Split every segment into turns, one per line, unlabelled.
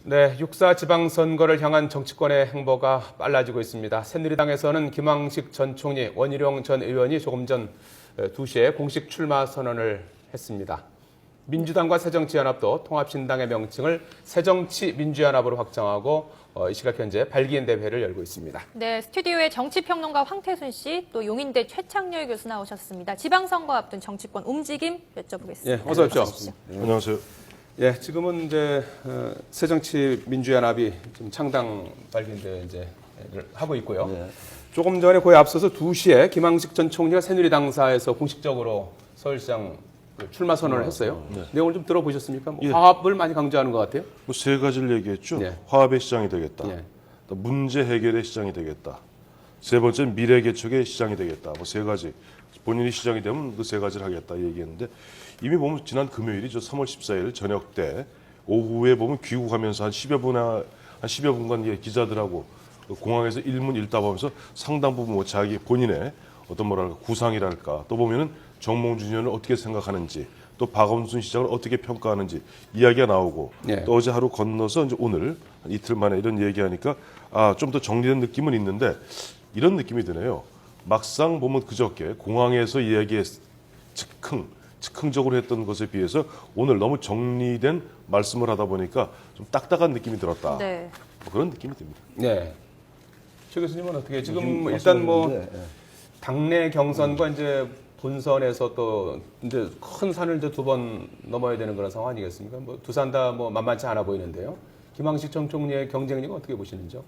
네, 6.4 지방선거를 향한 정치권의 행보가 빨라지고 있습니다. 새누리당에서는 김황식 전 총리, 원희룡 전 의원이 조금 전 2시에 공식 출마 선언을 했습니다. 민주당과 새정치연합도 통합신당의 명칭을 새정치민주연합으로 확정하고 이 시각 현재 발기인 대회를 열고 있습니다.
네, 스튜디오에 정치평론가 황태순 씨, 또 용인대 최창렬 교수 나오셨습니다. 지방선거 앞둔 정치권 움직임 여쭤보겠습니다.
예, 어서 오십시오.
네, 안녕하세요.
예, 지금은 이제 새정치민주연합이 지금 창당 발기인대 이제 하고 있고요.
네.
조금 전에 그에 앞서서 2시에 김황식 전 총리가 새누리당사에서 공식적으로 서울시장 출마 선언을 했어요.
네.
내용을 좀 들어보셨습니까? 뭐
예.
화합을 많이 강조하는 것 같아요.
뭐 세 가지를 얘기했죠.
네.
화합의 시장이 되겠다.
네.
또 문제 해결의 시장이 되겠다. 세 번째는 미래 개척의 시장이 되겠다. 뭐 세 가지. 본인이 시장이 되면 그 세 가지를 하겠다 얘기했는데 이미 보면 지난 금요일이죠. 3월 14일 저녁 때 오후에 보면 귀국하면서 한 10여 분간 예, 기자들하고 공항에서 일문일답하면서 상당 부분 뭐 자기 본인의 어떤 뭐랄까 구상이랄까 또 보면은 정몽준 의원을 어떻게 생각하는지 또 박원순 시장을 어떻게 평가하는지 이야기가 나오고
네.
또 어제 하루 건너서 이제 오늘 한 이틀 만에 이런 얘기하니까 좀 더 정리된 느낌은 있는데 이런 느낌이 드네요. 막상 보면 그저께 공항에서 이야기했 즉흥적으로 했던 것에 비해서 오늘 너무 정리된 말씀을 하다 보니까 좀 딱딱한 느낌이 들었다.
네.
뭐 그런 느낌이 듭니다.
네. 최 교수님은 어떻게 지금 일단 뭐 당내 경선과 이제 본선에서 또 이제 큰 산을 이제 두 번 넘어야 되는 그런 상황 아니겠습니까? 뭐 두산 다 뭐 만만치 않아 보이는데요. 김황식 전 총리의 경쟁력은 어떻게 보시는지요?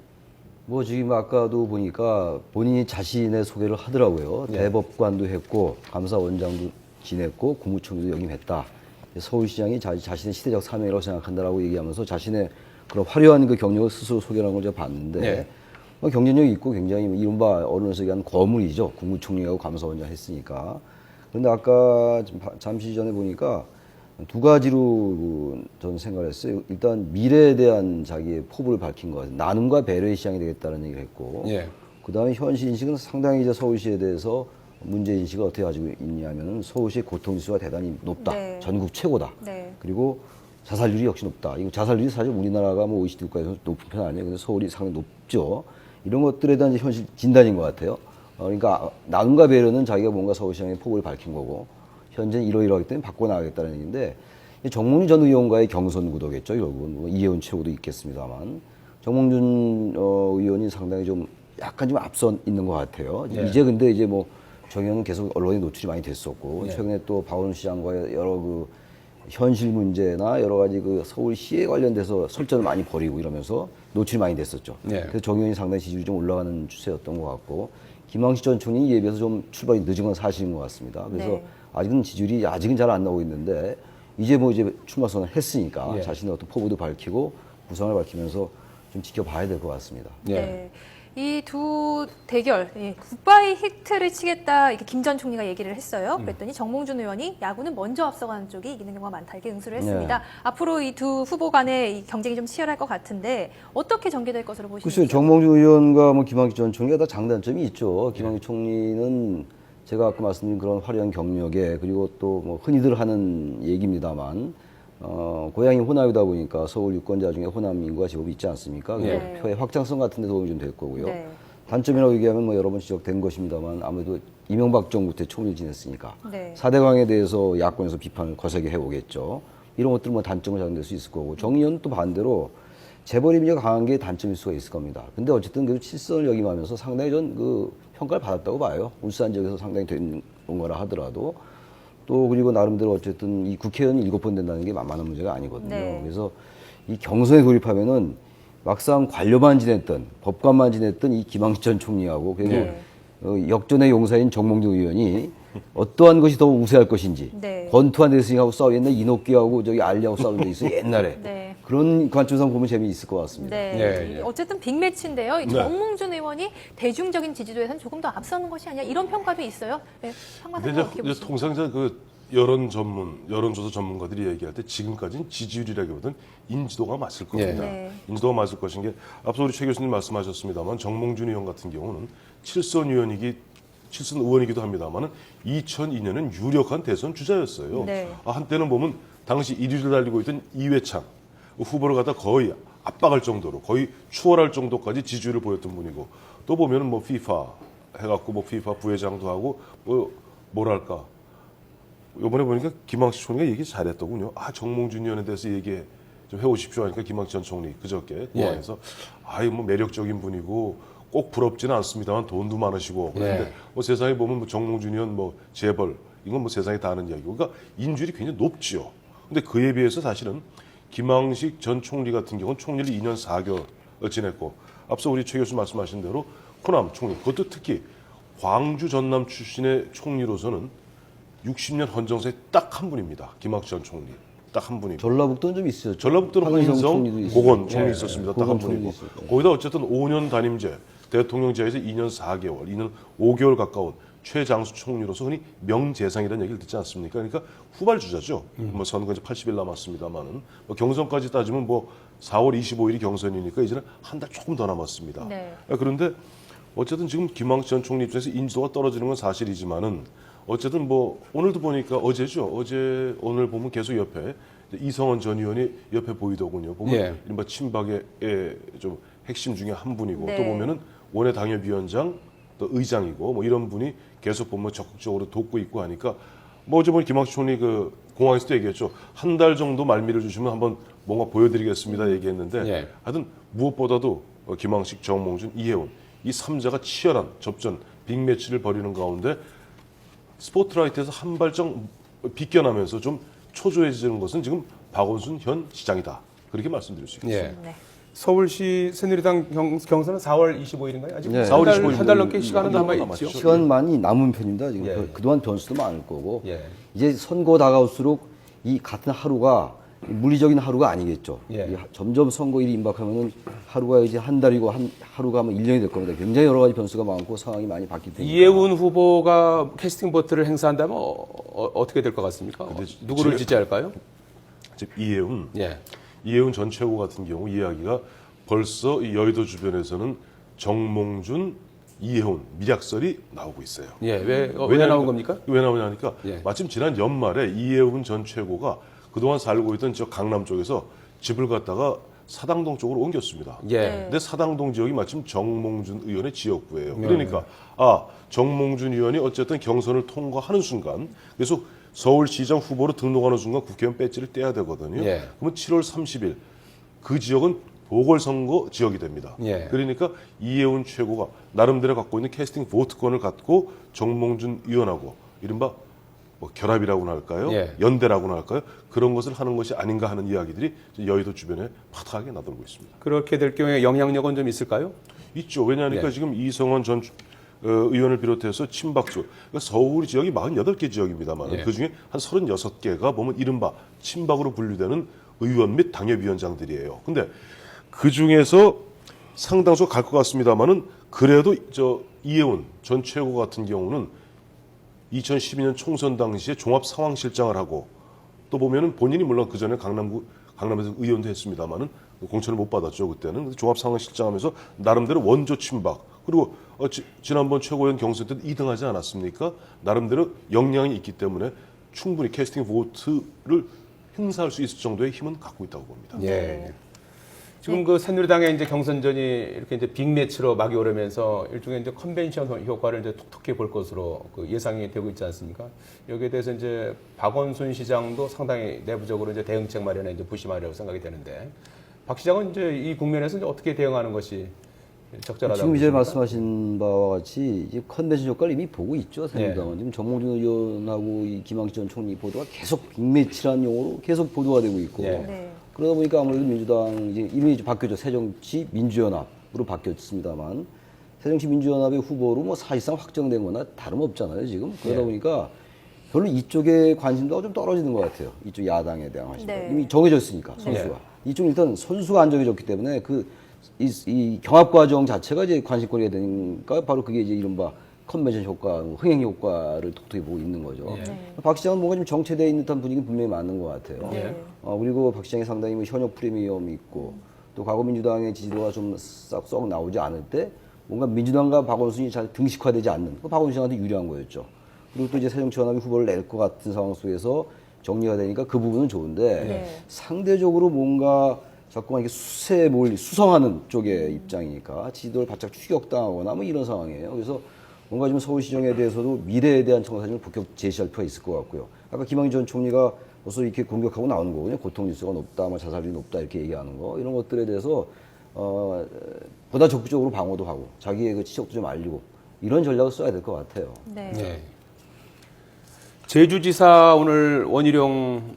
뭐 지금 아까도 보니까 본인이 자신의 소개를 하더라고요.
네.
대법관도 했고 감사원장도 지냈고 국무총리도 역임했다. 서울시장이 자신의 시대적 사명이라고 생각한다라고 얘기하면서 자신의 그런 화려한 그 경력을 스스로 소개하는 걸 제가 봤는데
네.
뭐 경쟁력이 있고 굉장히 이른바 언론에서 얘기하는 거물이죠. 국무총리하고 감사원장 했으니까. 그런데 아까 잠시 전에 보니까 두 가지로 저는 생각을 했어요. 일단 미래에 대한 자기의 포부를 밝힌 것 같아요. 나눔과 배려의 시장이 되겠다는 얘기를 했고
예.
그다음에 현실 인식은 상당히 이제 서울시에 대해서 문제 인식을 어떻게 가지고 있냐면은 서울시의 고통지수가 대단히 높다.
네.
전국 최고다.
네.
그리고 자살률이 역시 높다. 이거 자살률이 사실 우리나라가 뭐 OECD 국가에서 높은 편 아니에요. 근데 서울이 상당히 높죠. 이런 것들에 대한 이제 현실 진단인 것 같아요. 그러니까 나눔과 배려는 자기가 뭔가 서울시장의 포부를 밝힌 거고 현재 이러이러하기 때문에 바꿔나가겠다는 얘기인데 정몽준 전 의원과의 경선 구도겠죠. 결국은 뭐 이해운 최고도 있겠습니다만 정몽준 의원이 상당히 좀 약간 좀 앞서 있는 것 같아요.
네.
이제 근데 이제 뭐 정 의원은 계속 언론에 노출이 많이 됐었고
네.
최근에 또 박원순 시장과의 여러 그 현실 문제나 여러 가지 그 서울시에 관련돼서 설전을 많이 벌이고 이러면서 노출이 많이 됐었죠.
네.
그래서 정 의원이 상당히 지지율이 좀 올라가는 추세였던 것 같고 김황식 전 총리 예비해서 좀 출발이 늦은 건 사실인 것 같습니다. 그래서
네.
아직은 지지율이 잘 안 나오고 있는데 이제 뭐 이제 출마 선언을 했으니까
예.
자신의 어떤 포부도 밝히고 구상을 밝히면서 좀 지켜봐야 될 것 같습니다.
예.
네. 이 두 대결, 굿바이 히트를 치겠다, 이렇게 김 전 총리가 얘기를 했어요. 그랬더니 정몽준 의원이 야구는 먼저 앞서가는 쪽이 이기는 경우가 많다, 이렇게 응수를 했습니다.
네.
앞으로 이 두 후보 간의 이 경쟁이 좀 치열할 것 같은데 어떻게 전개될 것으로 보시는지요?
글쎄요, 정몽준 의원과 뭐 김황식 전 총리가 다 장단점이 있죠. 김황식 총리는 제가 아까 말씀드린 그런 화려한 경력에 그리고 또 뭐 흔히들 하는 얘기입니다만 고향이 호남이다 보니까 서울 유권자 중에 호남 인구가 제법 있지 않습니까? 그래서
네.
표의 확장성 같은 데 도움이 좀 될 거고요.
네.
단점이라고 얘기하면 뭐 여러 번 지적된 것입니다만 아무래도 이명박 정부 때 총리를 지냈으니까
네.
4대강에 대해서 야권에서 비판을 거세게 해오겠죠. 이런 것들 뭐 단점을 작용될 수 있을 거고 정 의원은 또 반대로 재벌 이미지가 강한 게 단점일 수가 있을 겁니다. 근데 어쨌든 그 칠선을 역임하면서 상당히 전 그 평가를 받았다고 봐요. 울산 지역에서 상당히 된 거라 하더라도 또 그리고 나름대로 어쨌든 이 국회의원 7번 된다는 게 만만한 문제가 아니거든요.
네.
그래서 이 경선에 돌입하면은 막상 관료만 지냈던 법관만 지냈던 이 김황식 전 총리하고 그리고
네.
역전의 용사인 정몽준 의원이 어떠한 것이 더 우세할 것인지
네.
권투한 레슬링하고 싸우겠나 이노끼하고 저기 알리하고 싸운 데 있어요 옛날에
네.
그런 관점상 보면 재미있을 것 같습니다.
네.
예, 예.
어쨌든 빅매치인데요. 이
네.
정몽준 의원이 대중적인 지지도에서는 조금 더 앞서는 것이 아니야, 이런 평가도 있어요. 네.
근데
평가는 어떻게
이제
보십니까?
통상 그 여론조사 전문가들이 얘기할 때 지금까지는 지지율이라기보다는 인지도가 맞을 겁니다.
네.
인지도가 맞을 것인 게 앞서 우리 최 교수님 말씀하셨습니다만 정몽준 의원 같은 경우는 칠선 의원이기도 합니다만 2002년은 유력한 대선 주자였어요.
네.
한때는 보면 당시 1위를 달리고 있던 이회창 후보를 갖다 거의 압박할 정도로 거의 추월할 정도까지 지지율을 보였던 분이고 또 보면은 뭐 FIFA 해갖고 뭐 FIFA 부회장도 하고 뭐 뭐랄까 이번에 보니까 김황식 총리가 얘기 잘했더군요. 아 정몽준 의원에 대해서 얘기 좀 해오십시오 하니까 김황식 전 총리 그저께 공항에서 아이 뭐 매력적인 분이고 꼭 부럽지는 않습니다만 돈도 많으시고 그런데 뭐 세상에 보면 뭐 정몽준 의원 뭐 재벌 이건 뭐 세상에 다 아는 이야기고 그러니까 인줄이 굉장히 높지요. 근데 그에 비해서 사실은 김황식 전 총리 같은 경우는 총리를 2년 4개월 지냈고 앞서 우리 최 교수 말씀하신 대로 호남 총리 그것도 특히 광주 전남 출신의 총리로서는 60년 헌정사에 딱 한 분입니다. 김학수 전 총리 딱 한 분이고
전라북도는 좀 있어요.
전라북도는
황희정
황인성
총리도 있어요.
고건 총리
네.
있었습니다. 딱
고건
한
총리도
분이고
있었고.
거기다 어쨌든 5년 단임제 대통령제에서 2년 4개월 2년 5개월 가까운 최장수 총리로서 흔히 명재상이라는 얘기를 듣지 않습니까? 그러니까 후발주자죠. 뭐 선거 이제 80일 남았습니다만은 뭐 경선까지 따지면 뭐 4월 25일이 경선이니까 이제는 한 달 조금 더 남았습니다.
네.
그런데 어쨌든 지금 김황식 전 총리 입장에서 인지도가 떨어지는 건 사실이지만은 어쨌든 뭐 오늘도 보니까 어제죠. 어제 오늘 보면 계속 옆에 이성원 전 의원이 옆에 보이더군요. 보면
예.
이른바 친박의 좀 핵심 중에 한 분이고
네.
또 보면은 원외 당협위원장 또 의장이고 뭐 이런 분이 계속 보면 적극적으로 돕고 있고 하니까 뭐 어제 보니 김학수 총리 그 공항에서도 얘기했죠. 한 달 정도 말미를 주시면 한번 뭔가 보여드리겠습니다 얘기했는데
예.
하여튼 무엇보다도 김황식, 정몽준, 이해운 이 3자가 치열한 접전 빅매치를 벌이는 가운데 스포트라이트에서 한 발짝 비껴나면서 좀 초조해지는 것은 지금 박원순 현 시장이다. 그렇게 말씀드릴 수 있겠습니다.
예.
네.
서울시 새누리당 경선은 4월 25일인가요? 아직
네.
4월
25일
한 달 넘게 시간은
한
남아
달
있죠.
남았죠.
시간 많이 남은 편입니다. 지금
예.
그동안 변수도 많을 거고
예.
이제 선거 다가올수록 이 같은 하루가 물리적인 하루가 아니겠죠.
예.
점점 선거일이 임박하면은 하루가 이제 한 달이고 하루가 뭐 1년이 될 겁니다. 굉장히 여러 가지 변수가 많고 상황이 많이 바뀔 테니까.
이해운 후보가 캐스팅 보트를 행사한다면 어떻게 될 것 같습니까? 누구를
지금-
지지할까요?
즉 이해운
예.
이해운 전 최고 같은 경우 이야기가 벌써 이 여의도 주변에서는 정몽준, 이해운 미략설이 나오고 있어요.
예. 왜
왜냐하니까-
나온 겁니까?
왜 나오냐니까
예.
마침 지난 연말에 이해운 전 최고가 그동안 살고 있던 저 강남 쪽에서 집을 갖다가 사당동 쪽으로 옮겼습니다.
예.
네.
근데 사당동 지역이 마침 정몽준 의원의 지역구예요. 그러니까 정몽준 의원이 어쨌든 경선을 통과하는 순간 그래서 서울시장 후보로 등록하는 순간 국회의원 배지를 떼야 되거든요.
예.
그러면 7월 30일 그 지역은 보궐선거 지역이 됩니다.
예.
그러니까 이해운 최고가 나름대로 갖고 있는 캐스팅 보트권을 갖고 정몽준 의원하고 이른바 뭐 결합이라고나 할까요?
예.
연대라고나 할까요? 그런 것을 하는 것이 아닌가 하는 이야기들이 여의도 주변에 파다하게 나돌고 있습니다.
그렇게 될 경우에 영향력은 좀 있을까요?
있죠. 왜냐하니까
예.
지금 이성원 전 의원을 비롯해서 친박수 그러니까 서울 지역이 48개 지역입니다만
예.
그중에 한 36개가 보면 이른바 친박으로 분류되는 의원 및 당협위원장들이에요. 근데 그중에서 상당수 갈 것 같습니다만은 그래도 저 이해운 전 최고 같은 경우는 2012년 총선 당시에 종합 상황실장을 하고 또 보면은 본인이 물론 그 전에 강남에서 의원도 했습니다만은 공천을 못 받았죠 그때는 종합 상황실장하면서 나름대로 원조 친박 그리고 지난번 최고위원 경선 때도 2등하지 않았습니까? 나름대로 역량이 있기 때문에 충분히 캐스팅 보트를 행사할 수 있을 정도의 힘은 갖고 있다고 봅니다.
예. 지금 그 새누리당의 이제 경선전이 이렇게 이제 빅매치로 막이 오르면서 일종의 이제 컨벤션 효과를 이제 톡톡히 볼 것으로 그 예상이 되고 있지 않습니까? 여기에 대해서 이제 박원순 시장도 상당히 내부적으로 이제 대응책 마련에 이제 부심하려고 생각이 되는데 박 시장은 이제 이 국면에서 이제 어떻게 대응하는 것이 적절하다고
지금 이제
보십니까?
말씀하신 바와 같이 이제 컨벤션 효과를 이미 보고 있죠. 새누리당은 지금 정몽준 의원하고 이 김황식 전 총리 보도가 계속 빅매치라는 용어로 계속 보도가 되고 있고
예.
네.
그러다 보니까 아무래도 민주당 이제 이름이 이제 바뀌었죠. 새정치 민주연합으로 바뀌었습니다만 새정치 민주연합의 후보로 뭐 사실상 확정된 거나 다름없잖아요. 지금 그러다
예.
보니까 별로 이쪽에 관심도가 좀 떨어지는 것 같아요. 이쪽 야당에 대한 관심도
네.
이미 정해졌으니까 선수가 이쪽은 일단 선수가 안 정해졌기 때문에 이 경합 과정 자체가 이제 관심거리가 되니까 바로 그게 이제 이른바 컨벤션 효과, 흥행 효과를 톡톡히 보고 있는 거죠.
네.
박 시장은 뭔가 좀 정체되어 있는 듯한 분위기 분명히 맞는 것 같아요.
네.
그리고 박 시장이 상당히 뭐 현역 프리미엄이 있고 또 과거 민주당의 지지도가 좀 썩 나오지 않을 때 뭔가 민주당과 박원순이 잘 등식화되지 않는 그 박원순 시장한테 유리한 거였죠. 그리고 또 이제 새정치연합이 후보를 낼 것 같은 상황 속에서 정리가 되니까 그 부분은 좋은데
네.
상대적으로 뭔가 자꾸만 이게 수세에 수성하는 쪽의 입장이니까 지지도를 바짝 추격당하거나 뭐 이런 상황이에요. 그래서 뭔가 좀 서울시정에 대해서도 미래에 대한 청사진을 본격 제시할 필요가 있을 것 같고요. 아까 김학의 전 총리가 벌써 이렇게 공격하고 나오는 거거든요. 고통지수가 높다, 뭐 자살률이 높다 이렇게 얘기하는 거 이런 것들에 대해서 보다 적극적으로 방어도 하고 자기의 그 지적도 좀 알리고 이런 전략을 써야 될 것 같아요.
네.
네. 제주지사 오늘 원희룡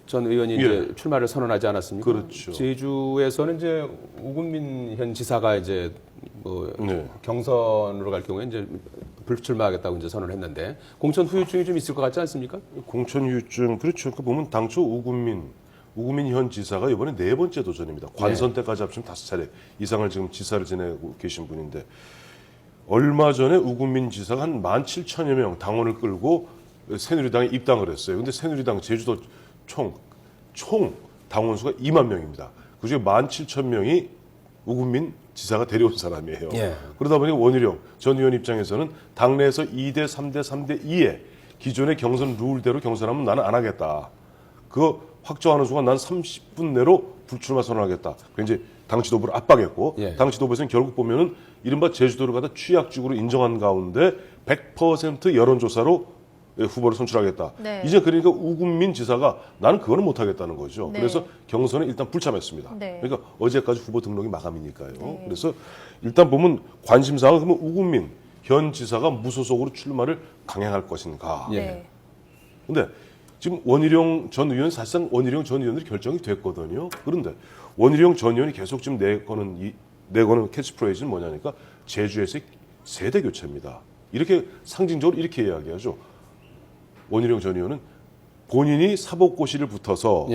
전 의원이 이제 출마를 선언하지 않았습니까?
그렇죠.
제주에서는 이제 우금민 현 지사가 이제 뭐 경선으로 갈 경우에 이제 불출마하겠다고 이제 선언했는데 공천 후유증이 좀 있을 것 같지 않습니까?
공천 후유증 그렇죠. 그 보면 당초 우금민 현 지사가 이번에 4번째 도전입니다. 관선 때까지 합치면 5차례 이상을 지금 지사를 지내고 계신 분인데 얼마 전에 우금민 지사가 한 17,000여 명 당원을 끌고 새누리당에 입당을 했어요. 근데 새누리당 제주도 총 당원 수가 2만 명입니다. 그중에 17,000명이 우금민 지사가 데려온 사람이에요.
예.
그러다 보니 원희룡 전 의원 입장에서는 당내에서 2대 3대 3대 2에 기존의 경선 룰대로 경선하면 나는 안 하겠다. 그거 확정하는 순간 난 30분 내로 불출마 선언하겠다. 이제 당 지도부를 압박했고 당 지도부에서는 결국 보면은 이른바 제주도를 갖다 취약지구로 인정한 가운데 100% 여론조사로 후보를 선출하겠다.
네.
이제 그러니까 우금민 지사가 나는 그거는 못하겠다는 거죠.
네.
그래서 경선에 일단 불참했습니다.
네.
그러니까 어제까지 후보 등록이 마감이니까요. 그래서 일단 보면 관심사가 그러면 우금민 현 지사가 무소속으로 출마를 강행할 것인가.
네.
근데 지금 원희룡 전 의원 사실상 원희룡 전 의원들이 결정이 됐거든요. 그런데 원희룡 전 의원이 계속 지금 내거는 캐치프레이즈는 뭐냐니까 제주에서의 세대 교체입니다. 이렇게 상징적으로 이렇게 이야기하죠. 원희룡 전 의원은 본인이 사법고시를 붙어서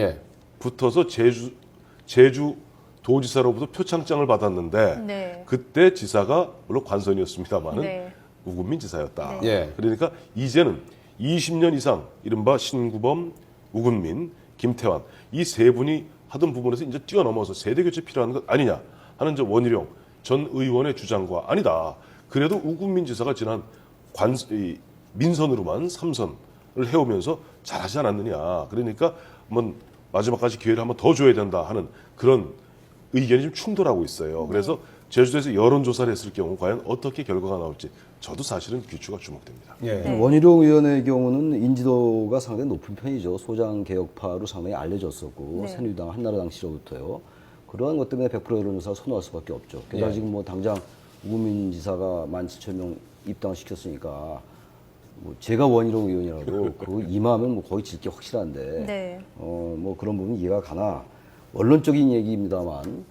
제주 도지사로부터 표창장을 받았는데
네.
그때 지사가 물론 관선이었습니다만은
네.
우금민 지사였다.
네.
그러니까 이제는 20년 이상 이른바 신구범, 우금민, 김태환 이 세 분이 하던 부분에서 이제 뛰어넘어서 세대 교체 필요한 것 아니냐 하는 저 원희룡 전 의원의 주장과 아니다. 그래도 우금민 지사가 지난 민선으로만 3선을 해오면서 잘하지 않았느냐. 그러니까 한번 마지막까지 기회를 한번 더 줘야 된다 하는 그런 의견이 좀 충돌하고 있어요. 그래서 제주도에서 여론조사를 했을 경우 과연 어떻게 결과가 나올지 저도 사실은 귀추가 주목됩니다.
네.
원희룡 의원의 경우는 인지도가 상당히 높은 편이죠. 소장 개혁파로 상당히 알려졌었고
네.
새누리당 한나라당 시절부터요. 그러한 것 때문에 100% 여론조사 선호할 수밖에 없죠. 게다가 지금 뭐 당장 우금민 지사가 17,000명 입당을 시켰으니까 뭐 제가 원희룡 의원이라도 그거 임하면 뭐 거의 질 게 확실한데
네.
뭐 그런 부분 이해가 가나 원론적인 얘기입니다만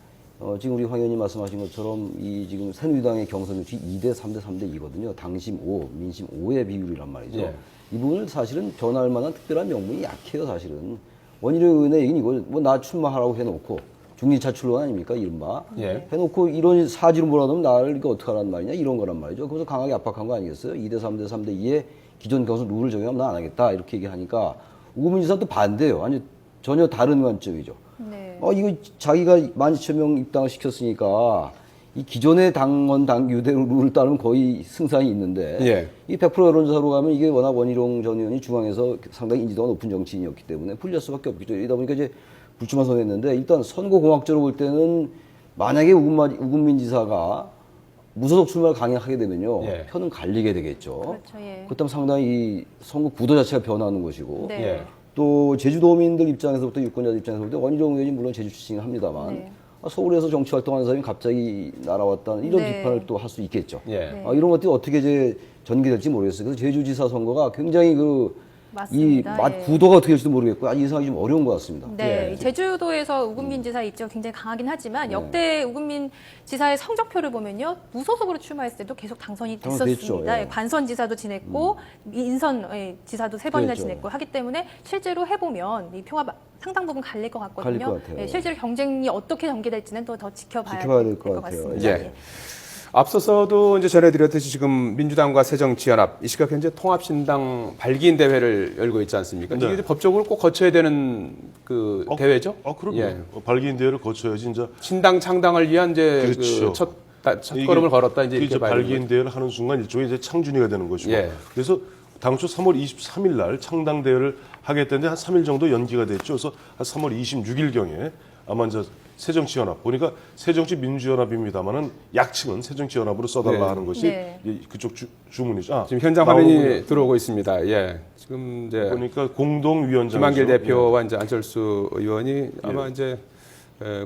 지금 우리 황 의원님 말씀하신 것처럼 이 지금 새누리당의 경선 유치 2대 3대 3대 2거든요. 당심 5, 민심 5의 비율이란 말이죠.
예.
이 부분을 사실은 변할 만한 특별한 명분이 약해요, 사실은. 원희룡 의원의 얘기는 이거 뭐 나 출마하라고 해놓고 중리차 출론 아닙니까, 이른바.
예.
해놓고 이런 사지로 몰아넣으면 나를 이거 어떻게 하란 말이냐, 이런 거란 말이죠. 그래서 강하게 압박한 거 아니겠어요? 2대 3대 3대 2에 기존 경선 룰을 적용하면 나 안 하겠다, 이렇게 얘기하니까 우금민 지사도 반대예요. 아니, 전혀 다른 관점이죠.
네.
이거 자기가 12,000명 입당을 시켰으니까 이 기존의 당원 당규대 룰을 따르면 거의 승산이 있는데 이 100% 여론조사로 가면 이게 워낙 원희룡 전 의원이 중앙에서 상당히 인지도가 높은 정치인이었기 때문에 불리할 수밖에 없겠죠. 이러다 보니까 이제 불출마 선언했는데 일단 선거공학적으로 볼 때는 만약에 우금민 지사가 무소속 출마를 강행하게 되면요. 표는 갈리게 되겠죠.
그렇죠. 예.
그렇다면 상당히 이 선거 구도 자체가 변하는 것이고
네.
또 제주도민들 입장에서부터 유권자들 입장에서부터 원희룡 의원이 물론 제주 출신이긴 합니다만
네.
서울에서 정치 활동하는 사람이 갑자기 날아왔다는 이런
네.
비판을 또 할 수 있겠죠.
예.
이런 것들이 어떻게 이제 전개될지 모르겠어요. 그래서 제주지사 선거가 굉장히
맞습니다. 예.
구도가 어떻게 될지도 모르겠고 이 상황이 좀 어려운 것 같습니다.
네,
예.
제주도에서 우금민 지사의 입지가 굉장히 강하긴 하지만 역대 우금민 지사의 성적표를 보면요 무소속으로 출마했을 때도 계속 당선이
당선됐죠.
됐었습니다.
예.
관선 지사도 지냈고 인선 지사도 3번이나
그랬죠.
지냈고 하기 때문에 실제로 해보면 이 표가 상당 부분 갈릴 것 같거든요.
갈릴 것 같아요.
예, 실제로 경쟁이 어떻게 전개될지는 또 더 지켜봐야
지켜봐야
될
될것
것
같아요.
같습니다.
예. 앞서서도 이제 전해드렸듯이 지금 민주당과 새정치연합 이 시각 현재 통합신당 발기인 대회를 열고 있지 않습니까?
네.
이게 법적으로 꼭 거쳐야 되는 그 대회죠?
그럼요.
예.
발기인 대회를 거쳐야지 이제
신당 창당을 위한 이제
그렇죠.
첫 걸음을 걸었다 이제 이렇게 봐야 되는
발기인 대회를 하는 순간 일종의 이제 창준이가 되는 것이고
예.
그래서 당초 3월 23일 날 창당 대회를 하겠다는데 한 3일 정도 연기가 됐죠. 그래서 한 3월 26일 경에 아마 이제 새정치연합 보니까 새정치민주연합입니다만은 약칭은 새정치연합으로 써달라
네.
하는 것이
네.
그쪽 주문이죠. 아,
지금 현장
나오는
화면이
거예요.
들어오고 있습니다. 예. 지금 이제
보니까 공동위원장
김한길 대표와 이제 안철수 의원이 아마 이제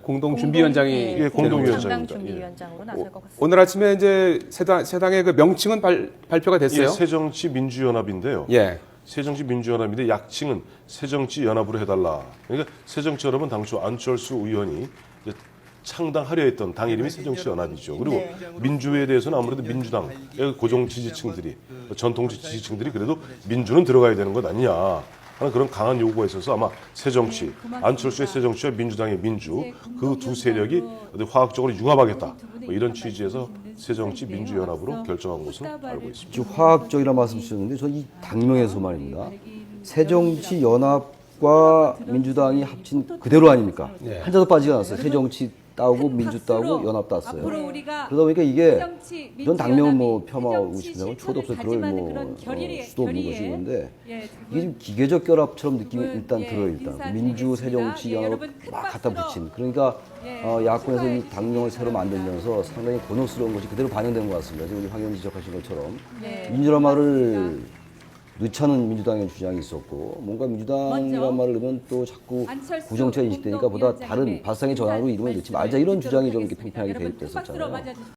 공동 준비위원장이
예,
예, 공동위원장입니다.
담당 준비위원장으로 나설 것 같습니다.
오늘 아침에 이제 세당의 그 명칭은 발표가 됐어요.
예, 새정치민주연합인데요.
예.
새정치민주연합인데 약칭은 새정치연합으로 해달라. 그러니까 새정치연합은 당초 안철수 의원이 이제 창당하려 했던 당 이름이 새정치연합이죠. 그리고
네.
민주에 대해서는 아무래도 민주당의 고정 지지층들이 전통 지지층들이 그래도 민주는 들어가야 되는 것 아니냐 하는 그런 강한 요구가 있어서 아마 새정치, 안철수의 새정치와 민주당의 민주 그 두 세력이 어디 화학적으로 융합하겠다 뭐 이런 취지에서 새정치민주연합으로 결정한 것으로 알고 있습니다.
지금 화학적이라는 말씀 주셨는데 저는 이 당명에서 말입니다. 새정치연합과 민주당이 합친 그대로 아닙니까?
네.
한자도 빠지지 않았어요. 새정치 따오고 민주 따오고 연합 땄어요.
앞으로 우리가
그러다 보니까 이게
새정치
전 당명을 뭐
민주연합이
겸하고
새정치
싶냐면 초도 없어 그럴
실천을
뭐
다짐하는 그런
수도 없는
결의에,
것이는데
예,
이게 좀 기계적 결합처럼 느낌이
그분,
일단
예,
들어요. 일단
인사드리겠습니다.
민주 새정치
예,
연합
여러분 큰
막 갖다
박수로,
붙인 그러니까
예,
야권에서 이
축하해
당명을
주시기
새로
바랍니다.
만들면서 상당히 곤혹스러운 것이 그대로 반영된 것 같습니다. 지금 우리 황 의원 지적하신 것처럼
네,
민주라마를 늦차는 민주당의 주장이 있었고 뭔가 민주당이란
먼저
말을 넣으면 또 자꾸
안철수
구정체가 인식되니까 보다 다른
공동위원장님의
발상의 전환으로 이름을 넣지 말자 이런 주장이 좀 이렇게 팽팽하게
여러분 큰 박수로
대입됐었잖아요.
맞아주십시오.